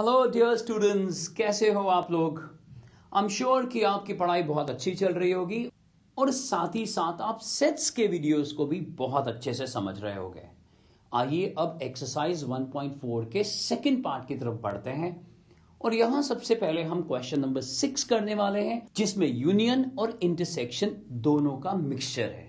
Hello dear students, कैसे हो आप लोग। आई एम श्योर कि आपकी पढ़ाई बहुत अच्छी चल रही होगी और साथ ही साथ आप सेट्स के वीडियोस को भी बहुत अच्छे से समझ रहे होंगे। आइए अब एक्सरसाइज 1.4 के सेकंड पार्ट की तरफ बढ़ते हैं और यहां सबसे पहले हम क्वेश्चन नंबर 6 करने वाले हैं, जिसमें यूनियन और इंटरसेक्शन दोनों का मिक्सचर है।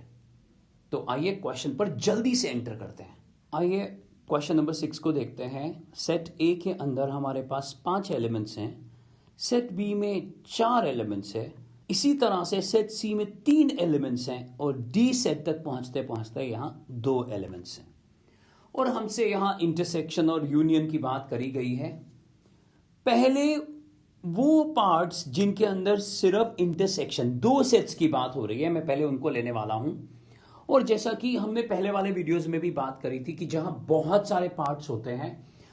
तो आइए क्वेश्चन पर जल्दी से एंटर करते हैं। आइए क्वेश्चन नंबर 6 को देखते हैं। सेट ए के अंदर हमारे पास 5 एलिमेंट्स हैं, सेट बी में 4 एलिमेंट्स है, इसी तरह से सेट सी में 3 एलिमेंट्स हैं और डी सेट तक पहुंचते पहुंचते यहां 2 एलिमेंट्स हैं। और हमसे यहां इंटरसेक्शन और यूनियन की बात करी गई है। पहले वो पार्ट्स जिनके अंदर सिर्फ इंटरसेक्शन 2 सेट्स की बात हो रही है, मैं पहले उनको लेने वाला हूं। और जैसा कि हमने पहले वाले वीडियोस में भी बात करी थी कि जहां बहुत सारे पार्ट्स होते हैं,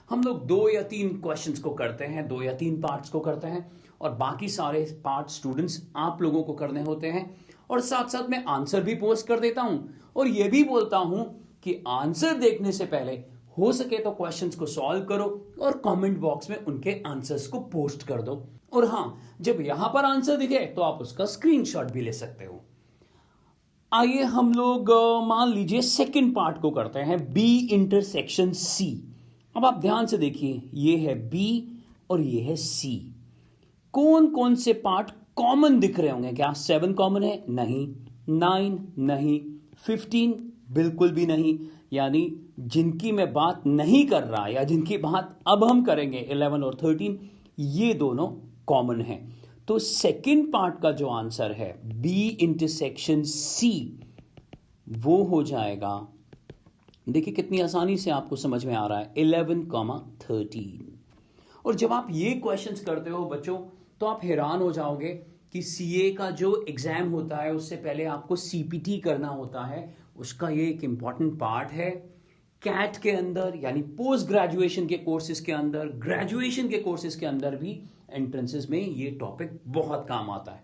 हम लोग 2 या 3 क्वेश्चंस को करते हैं, 2 या 3 पार्ट्स को करते हैं और बाकी सारे पार्ट स्टूडेंट्स आप लोगों को करने होते हैं। और साथ साथ मैं आंसर भी पोस्ट कर देता हूं और यह भी बोलता हूं कि आंसर देखने से पहले हो सके तो क्वेश्चंस को सॉल्व करो और कमेंट बॉक्स में उनके आंसर्स को पोस्ट कर दो। और हां, जब यहां पर आंसर दिखे तो आप उसका स्क्रीनशॉट भी ले सकते हो। आइए हम लोग मान लीजिए सेकंड पार्ट को करते हैं, बी इंटरसेक्शन सी। अब आप ध्यान से देखिए, ये है बी और ये है सी। कौन कौन से पार्ट कॉमन दिख रहे होंगे? क्या 7 कॉमन है? नहीं। 9 नहीं। 15 बिल्कुल भी नहीं। यानी जिनकी मैं बात नहीं कर रहा या जिनकी बात अब हम करेंगे 11 और 13, ये दोनों कॉमन है। तो सेकंड पार्ट का जो आंसर है बी इंटरसेक्शन सी, वो हो जाएगा, देखिए कितनी आसानी से आपको समझ में आ रहा है, 11,13। और जब आप ये क्वेश्चंस करते हो बच्चों, तो आप हैरान हो जाओगे कि सीए का जो एग्जाम होता है उससे पहले आपको सीपीटी करना होता है। उसका ये एक इंपॉर्टेंट पार्ट है। कैट के अंदर यानी पोस्ट ग्रेजुएशन के कोर्सेज के अंदर, ग्रेजुएशन के कोर्सेज के अंदर भी एंट्रेंसेस में ये टॉपिक बहुत काम आता है।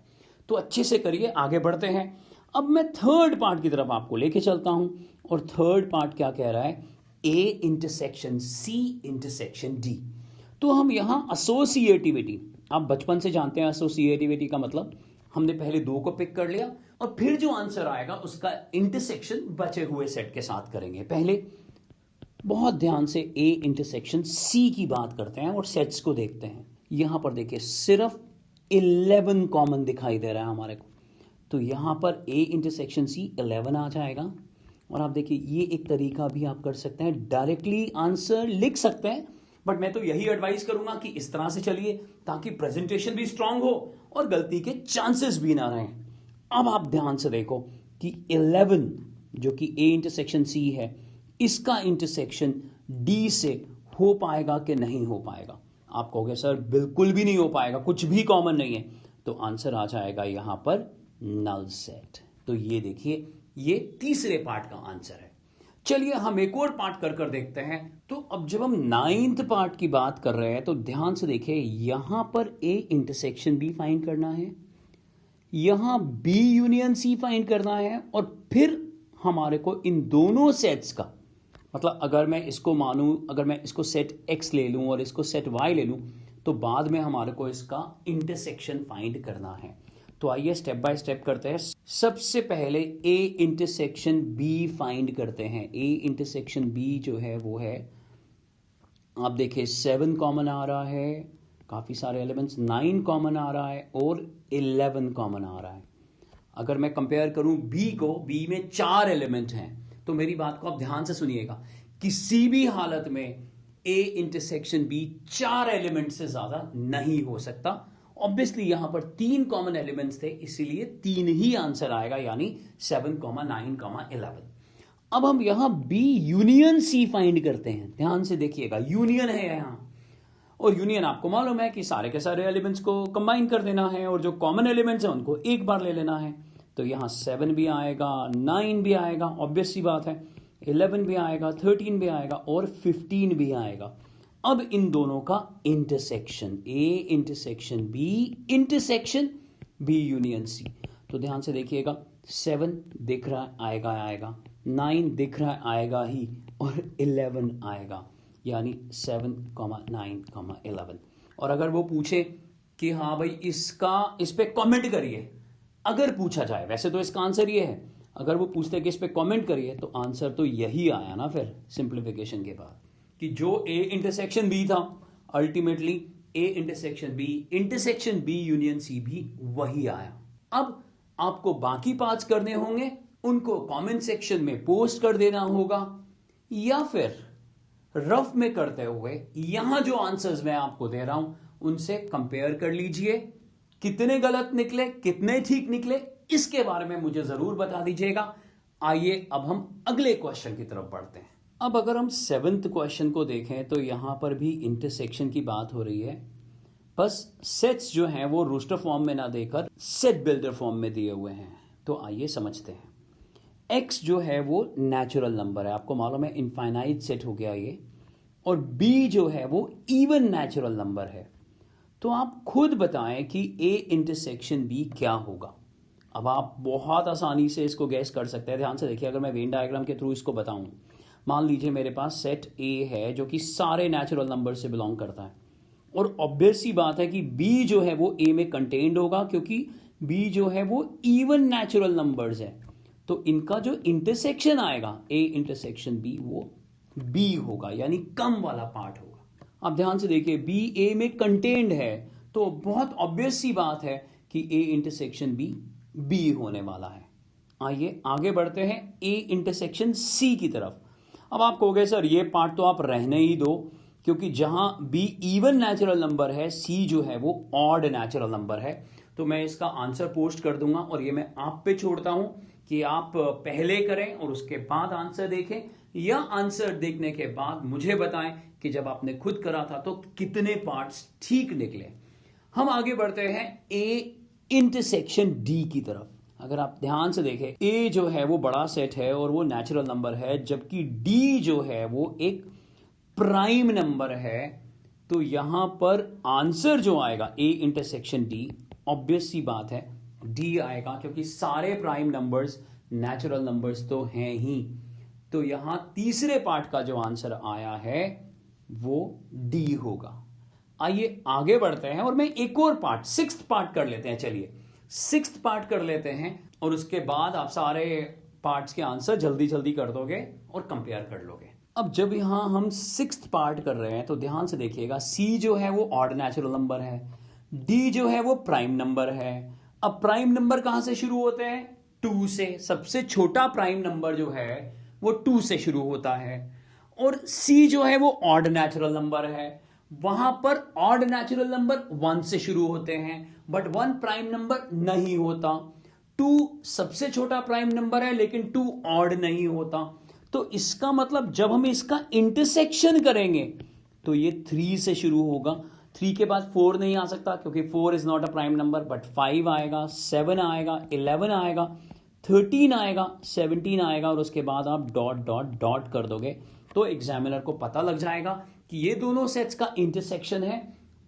तो अच्छे से करिए, आगे बढ़ते हैं। अब मैं थर्ड पार्ट की तरफ आपको लेके चलता हूं और थर्ड पार्ट क्या कह रहा है? A intersection C intersection D. तो हम यहां एसोसिएटिविटी, आप बचपन से जानते हैं एसोसिएटिविटी का मतलब, हमने पहले 2 को पिक कर लिया और फिर जो आंसर आएगा उसका इंटरसेक्शन बचे हुए सेट के साथ करेंगे। पहले बहुत ध्यान से ए इंटरसेक्शन सी की बात करते हैं और सेट्स को देखते हैं। यहां पर देखिए सिर्फ 11 कॉमन दिखाई दे रहा है हमारे को, तो यहां पर ए इंटरसेक्शन सी 11 आ जाएगा। और आप देखिए ये एक तरीका भी आप कर सकते हैं, डायरेक्टली आंसर लिख सकते हैं, बट मैं तो यही एडवाइस करूंगा कि इस तरह से चलिए ताकि प्रेजेंटेशन भी स्ट्रांग हो और गलती के चांसेस भी ना रहें। अब आप ध्यान से देखो कि 11 जो कि ए इंटरसेक्शन सी है, इसका इंटरसेक्शन डी से हो पाएगा कि नहीं हो पाएगा? आप कहोगे सर बिल्कुल भी नहीं हो पाएगा, कुछ भी कॉमन नहीं है। तो आंसर आ जाएगा यहां पर नल सेट। तो ये देखिए, ये तीसरे पार्ट का आंसर है। चलिए हम एक और पार्ट कर देखते हैं। तो अब जब हम 9th पार्ट की बात कर रहे हैं तो ध्यान से देखिए, यहां पर ए इंटरसेक्शन बी फाइंड करना है, यहां बी यूनियन सी फाइंड करना है और फिर हमारे को इन दोनों सेट्स का मतलब, अगर मैं इसको मानूं, अगर मैं इसको सेट एक्स ले लूं और इसको सेट वाई ले लूं, तो बाद में हमारे को इसका इंटरसेक्शन फाइंड करना है। तो आइए स्टेप बाय स्टेप करते हैं। सबसे पहले ए इंटरसेक्शन बी फाइंड करते हैं। ए इंटरसेक्शन बी जो है वो है, आप देखिए 7 कॉमन आ रहा है, काफी सारे एलिमेंट्स, 9 कॉमन आ रहा है और 11 कॉमन आ रहा है। अगर मैं कंपेयर करूं बी को, बी में 4 एलिमेंट हैं, तो मेरी बात को आप ध्यान से सुनिएगा, किसी भी हालत में ए इंटरसेक्शन बी 4 एलिमेंट से ज्यादा नहीं हो सकता। ऑब्वियसली यहां पर 3 कॉमन एलिमेंट्स थे, इसीलिए 3 ही आंसर आएगा, यानी 7, 9, 11। अब हम यहां बी यूनियन सी फाइंड करते हैं। ध्यान से देखिएगा, यूनियन है यहां, और यूनियन आपको मालूम है कि सारे के सारे एलिमेंट्स को कंबाइन कर देना है और जो कॉमन एलिमेंट्स हैं उनको एक बार ले लेना है। तो यहां 7 भी आएगा, 9 भी आएगा, ऑब्वियस सी बात है, 11 भी आएगा, 13 भी आएगा और 15 भी आएगा। अब इन दोनों का intersection, A intersection B union C. तो ध्यान से देखिएगा, 7 दिख रहा है, आएगा, 9 दिख रहा है, आएगा ही, और 11 आएगा। यानी 7, 9, 11। और अगर वो पूछे कि हाँ भाई इस पे कमेंट करिए, अगर पूछा जाए, वैसे तो इसका आंसर ये है, अगर वो पूछते कि इस पे कमेंट करिए तो आंसर तो यही आया ना फिर सिंप्लीफिकेशन के बाद, कि जो ए इंटरसेक्शन बी था ultimately A intersection B union C भी वही आया। अब आपको बाकी पार्ट्स करने होंगे, उनको कमेंट सेक्शन में पोस्ट कर देना होगा, या फिर रफ में करते हुए यहां जो आंसर्स मैं आपको दे रहा हूं उनसे कंपेयर कर लीजिए, कितने गलत निकले कितने ठीक निकले इसके बारे में मुझे जरूर बता दीजिएगा। आइए अब हम अगले क्वेश्चन की तरफ बढ़ते हैं। अब अगर हम 7th क्वेश्चन को देखें तो यहां पर भी इंटरसेक्शन की बात हो रही है, बस सेट्स जो हैं वो रोस्टर फॉर्म में ना देकर सेट बिल्डर फॉर्म में दिए हुए हैं। तो आइए समझते हैं। x जो है वो नेचुरल नंबर है, आपको मालूम है इनफाइनाइट सेट हो गया ये, और b जो है वो इवन नेचुरल नंबर है। तो आप खुद बताएं कि a इंटरसेक्शन b क्या होगा। अब आप बहुत आसानी से इसको गैस कर सकते हैं, ध्यान से देखिए। अगर मैं वेन डायग्राम के थ्रू इसको बताऊं, मान लीजिए मेरे पास सेट a है जो कि सारे नेचुरल नंबर से बिलोंग करता है, और ऑब्वियस सी बात है कि b जो है वो a में कंटेन्ड होगा, क्योंकि b जो है वो इवन नेचुरल नंबर्स है। तो इनका जो इंटरसेक्शन आएगा a इंटरसेक्शन b वो b होगा, यानी कम वाला पार्ट होगा। अब ध्यान से देखिए, b a में कंटेन्ड है, तो बहुत ऑब्वियस सी बात है कि a इंटरसेक्शन b होने वाला है। आइए आगे बढ़ते हैं a इंटरसेक्शन c की तरफ। अब आप कहोगे सर ये पार्ट तो आप रहने ही दो, क्योंकि जहां b इवन नेचुरल नंबर है, c जो है वो ऑड नेचुरल नंबर है। तो मैं इसका आंसर पोस्ट कर दूंगा, और ये मैं आप पे छोड़ता हूं कि आप पहले करें और उसके बाद आंसर देखें, या आंसर देखने के बाद मुझे बताएं कि जब आपने खुद करा था तो कितने पार्ट्स ठीक निकले। हम आगे बढ़ते हैं ए इंटरसेक्शन डी की तरफ। अगर आप ध्यान से देखें, ए जो है वो बड़ा सेट है और वो नेचुरल नंबर है, जबकि डी जो है वो एक प्राइम नंबर है। तो यहां पर आंसर जो आएगा ए इंटरसेक्शन डी, ऑब्वियस सी बात है डी आएगा, क्योंकि सारे प्राइम नंबर्स नेचुरल नंबर्स तो हैं ही। तो यहां तीसरे पार्ट का जो आंसर आया है वो डी होगा। आइए आगे बढ़ते हैं, और मैं एक और पार्ट 6th पार्ट कर लेते हैं। चलिए 6th पार्ट कर लेते हैं, और उसके बाद आप सारे पार्ट्स के आंसर जल्दी जल्दी कर दोगे और कंपेयर कर लोगे। अब जब यहां हम 6th पार्ट कर रहे हैं तो ध्यान से देखिएगा, सी जो है वो ऑड नेचुरल नंबर है, डी जो है वो प्राइम नंबर है। अब प्राइम नंबर कहां से शुरू होते हैं? 2 से। सबसे छोटा प्राइम नंबर जो है वो 2 से शुरू होता है। और सी जो है वो ऑड नेचुरल नंबर है, वहां पर ऑड नेचुरल नंबर 1 से शुरू होते हैं, बट 1 प्राइम नंबर नहीं होता। 2 सबसे छोटा प्राइम नंबर है, लेकिन 2 ऑड नहीं होता। तो इसका मतलब जब हम इसका इंटरसेक्शन करेंगे तो ये 3 से शुरू होगा। 3 के बाद 4 नहीं आ सकता, क्योंकि 4 is not a prime number, but 5 आएगा, 7 आएगा, 11 आएगा, 13 आएगा, 17 आएगा, और उसके बाद आप डॉट डॉट डॉट कर दोगे तो एग्जामिनर को पता लग जाएगा कि ये दोनों सेट्स का इंटरसेक्शन है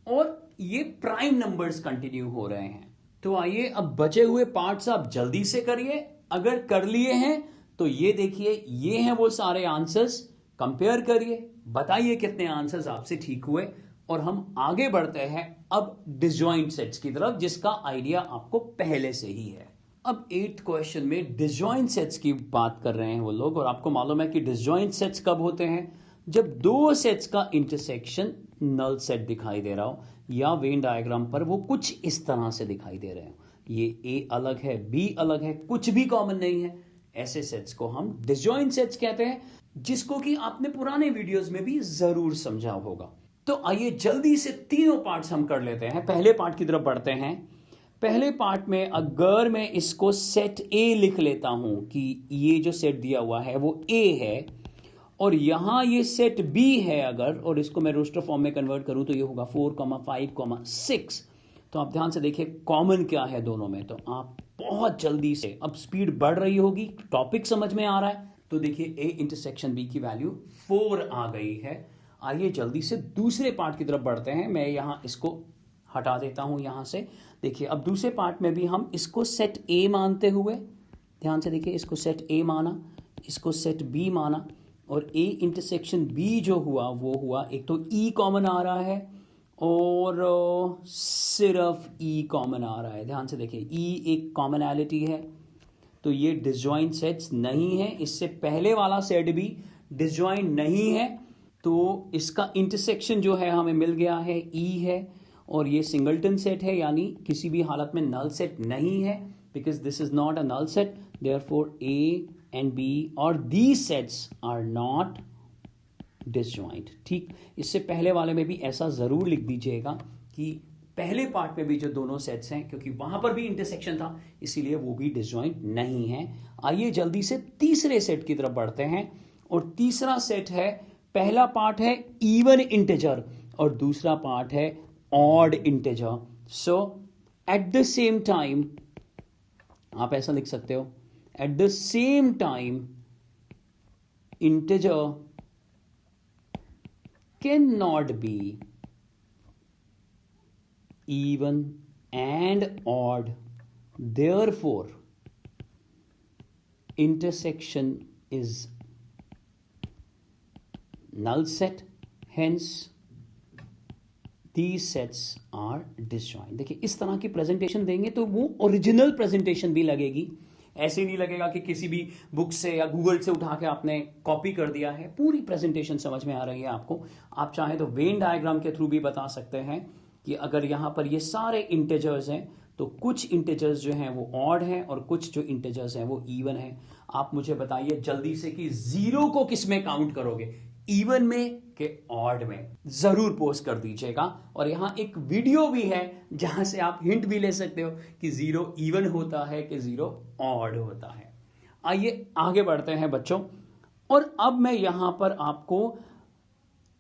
और ये प्राइम नंबर्स कंटिन्यू हो रहे हैं। तो आइए अब बचे हुए पार्ट्स आप जल्दी से करिए। अगर कर लिए हैं तो ये देखिए, ये हैं वो सारे आंसर्स। कंपेयर करिए, बताइए कितने आंसर्स आपसे ठीक हुए, और हम आगे बढ़ते हैं अब डिसजॉइंट सेट्स की तरफ, जिसका आइडिया आपको पहले से ही है। अब 8th क्वेश्चन में डिसजॉइंट सेट्स की बात कर रहे हैं वो लोग, और आपको मालूम है कि डिसजॉइंट सेट्स कब होते हैं? जब दो सेट्स का इंटरसेक्शन नल सेट दिखाई दे रहा हो, या वेन डायग्राम पर वो कुछ इस तरह से दिखाई दे रहे हो, ये ए अलग है, बी अलग है, कुछ भी कॉमन नहीं है, ऐसे सेट्स को हम डिसजॉइंट सेट्स कहते हैं, जिसको कि आपने पुराने वीडियोस में भी जरूर समझा होगा। तो आइए जल्दी से तीनों पार्ट्स हम कर लेते हैं। पहले पार्ट की तरफ बढ़ते हैं। पहले पार्ट में अगर मैं इसको सेट ए लिख लेता हूं कि ये जो सेट दिया हुआ है वो ए है, और यहां ये सेट बी है अगर, और इसको मैं रोस्टर फॉर्म में कन्वर्ट करूं तो ये होगा 4, 5, 6। तो आप ध्यान से देखिए कॉमन क्या है दोनों में। तो आप बहुत जल्दी से, अब स्पीड बढ़ रही होगी, टॉपिक समझ में आ रहा है, तो देखिए ए इंटरसेक्शन बी की वैल्यू 4 आ गई है। आइए जल्दी से दूसरे पार्ट की तरफ बढ़ते हैं। मैं यहां इसको हटा देता हूं यहां से। देखिए अब दूसरे पार्ट में भी हम इसको सेट ए मानते हुए, ध्यान से देखिए, इसको सेट ए माना, इसको सेट बी माना, और ए इंटरसेक्शन बी जो हुआ वो हुआ, एक तो ई कॉमन आ रहा है और सिर्फ ई कॉमन आ रहा है। ध्यान से देखिए, ई एक कॉमनैलिटी है, तो ये डिसजॉइंट सेट्स नहीं है। इससे पहले वाला सेट भी डिसजॉइंट नहीं है, तो इसका इंटरसेक्शन जो है हमें मिल गया है, ई है। और ये सिंगलटन सेट है, यानी किसी भी हालत में नल सेट नहीं है, because this is not a null set, therefore A and B और these sets are not disjoint. ठीक, इससे पहले वाले में भी ऐसा जरूर लिख दीजिएगा कि पहले पार्ट में भी जो दोनों सेट्स हैं, क्योंकि वहां पर भी इंटरसेक्शन था, इसीलिए वो भी डिसजॉइंट नहीं है। आइए जल्दी से तीसरे सेट की तरफ बढ़ते हैं। और तीसरा सेट है, पहला पार्ट है इवन इंटीजर और दूसरा पार्ट है odd integer. So at the same time, आप ऐसा लिख सकते हो, at the same time integer can not be even and odd, therefore intersection is null set, hence these sets are disjoint। देखिए इस तरह की प्रेजेंटेशन देंगे तो वो ओरिजिनल प्रेजेंटेशन भी लगेगी, ऐसे नहीं लगेगा कि किसी भी बुक से या गूगल से उठा के आपने कॉपी कर दिया है। पूरी प्रेजेंटेशन समझ में आ रही है आपको। आप चाहे तो वेन डायग्राम के थ्रू भी बता सकते हैं कि अगर यहां पर ये सारे इंटीजर्स हैं तो कुछ इंटीजर्स जो हैं वो ऑड हैं और कुछ जो इंटीजर्स हैं वो इवन हैं। आप मुझे बताइए जल्दी से कि जीरो को किस में काउंट करोगे, इवन में कि ऑड में? जरूर पोस्ट कर दीजिएगा। और यहां एक वीडियो भी है जहां से आप हिंट भी ले सकते हो कि जीरो इवन होता है कि जीरो ऑड होता है। आइए आगे बढ़ते हैं बच्चों। और अब मैं यहां पर आपको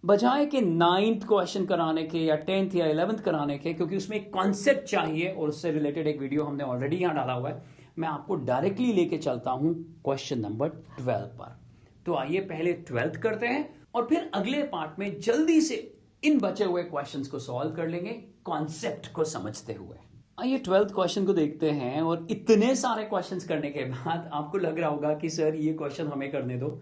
बजाय कि 9th क्वेश्चन कराने के या 10th या 11th कराने के, क्योंकि उसमें एक कॉन्सेप्ट चाहिए और उससे रिलेटेड एक वीडियो हमने ऑलरेडी यहां डाला हुआ है, मैं आपको डायरेक्टली लेके चलता हूं क्वेश्चन नंबर 12 पर। तो आइए पहले 12th करते हैं और फिर अगले पार्ट में जल्दी से इन बचे हुए क्वेश्चंस को सॉल्व कर लेंगे कॉन्सेप्ट को समझते हुए। आइए 12th क्वेश्चन को देखते हैं। और इतने सारे क्वेश्चंस करने के बाद आपको लग रहा होगा कि सर ये क्वेश्चन हमें करने दो,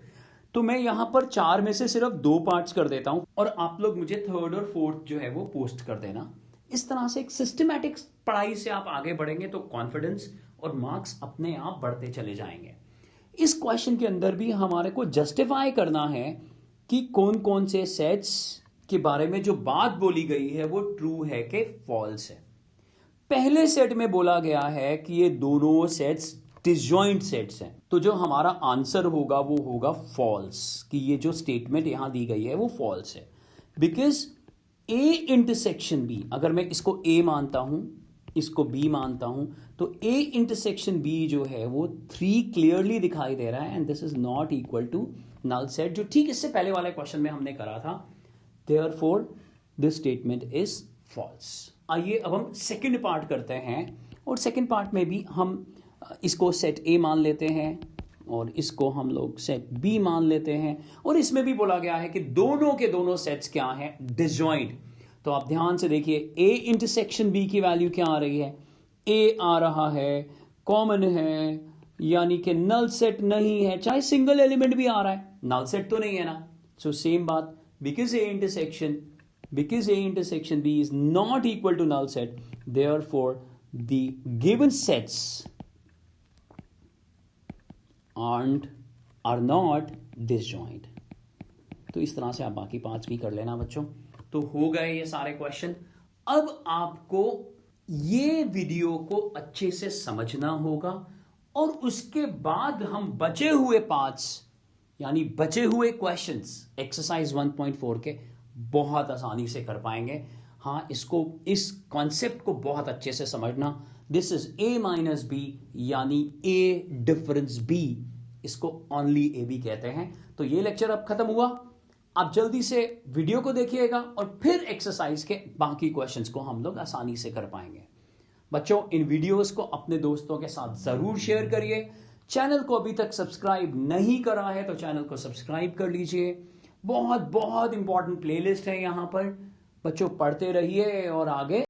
तो मैं यहां पर 4 में से सिर्फ 2 पार्ट्स कर देता हूं और आप लोग मुझे 3rd और 4th जो है वो पोस्ट कर देना। इस तरह से एक सिस्टमैटिक पढ़ाई से आप आगे बढ़ेंगे तो कॉन्फिडेंस और मार्क्स अपने आप बढ़ते चले जाएंगे। इस क्वेश्चन के अंदर भी हमारे को जस्टिफाई करना है कि कौन कौन से सेट्स के बारे में जो बात बोली गई है वो ट्रू है कि फॉल्स है। पहले सेट में बोला गया है कि ये दोनों सेट्स डिसजॉइंट सेट्स हैं, तो जो हमारा आंसर होगा वो होगा फॉल्स, कि ये जो स्टेटमेंट यहां दी गई है वो फॉल्स है। बिकॉज ए इंटरसेक्शन बी, अगर मैं इसको ए मानता हूं इसको बी मानता हूं, तो ए इंटरसेक्शन बी जो है वो 3 क्लियरली दिखाई दे रहा है and this is not equal to null set, जो ठीक इससे पहले वाले क्वेश्चन में हमने करा था। Therefore this statement is false. आइए अब हम सेकंड पार्ट करते हैं और सेकंड पार्ट में भी हम इसको सेट ए मान लेते हैं और इसको हम लोग सेट बी मान लेते हैं। और इसमें भी बोला गया है कि दोनों के दोनों सेट्स क्या हैं, डिसजॉइंट। तो आप ध्यान से देखिए, ए इंटरसेक्शन बी की वैल्यू क्या आ रही है, ए आ रहा है, कॉमन है, यानी कि नल सेट नहीं है, चाहे सिंगल एलिमेंट भी आ रहा है, नल सेट तो नहीं है ना। सो सेम बात, because A intersection B is not equal to null set, therefore the given sets are not disjoint। तो इस तरह से आप बाकी 5 भी कर लेना बच्चों। तो हो गए ये सारे क्वेश्चन। अब आपको ये वीडियो को अच्छे से समझना होगा और उसके बाद हम बचे हुए पार्ट्स यानी बचे हुए क्वेश्चंस एक्सरसाइज 1.4 के बहुत आसानी से कर पाएंगे। हाँ, इसको, इस कॉन्सेप्ट को बहुत अच्छे से समझना। This is A minus B, यानी ए डिफरेंस बी, इसको ओनली ए बी कहते हैं। तो ये लेक्चर अब खत्म हुआ। आप जल्दी से वीडियो को देखिएगा और फिर एक्सरसाइज के बाकी क्वेश्चंस को हम लोग आसानी से कर पाएंगे। बच्चों, इन वीडियोस को अपने दोस्तों के साथ जरूर शेयर करिए। चैनल को अभी तक सब्सक्राइब नहीं करा है तो चैनल को सब्सक्राइब कर लीजिए। बहुत बहुत इंपॉर्टेंट प्लेलिस्ट है यहां पर। बच्चों, पढ़ते रहिए और आगे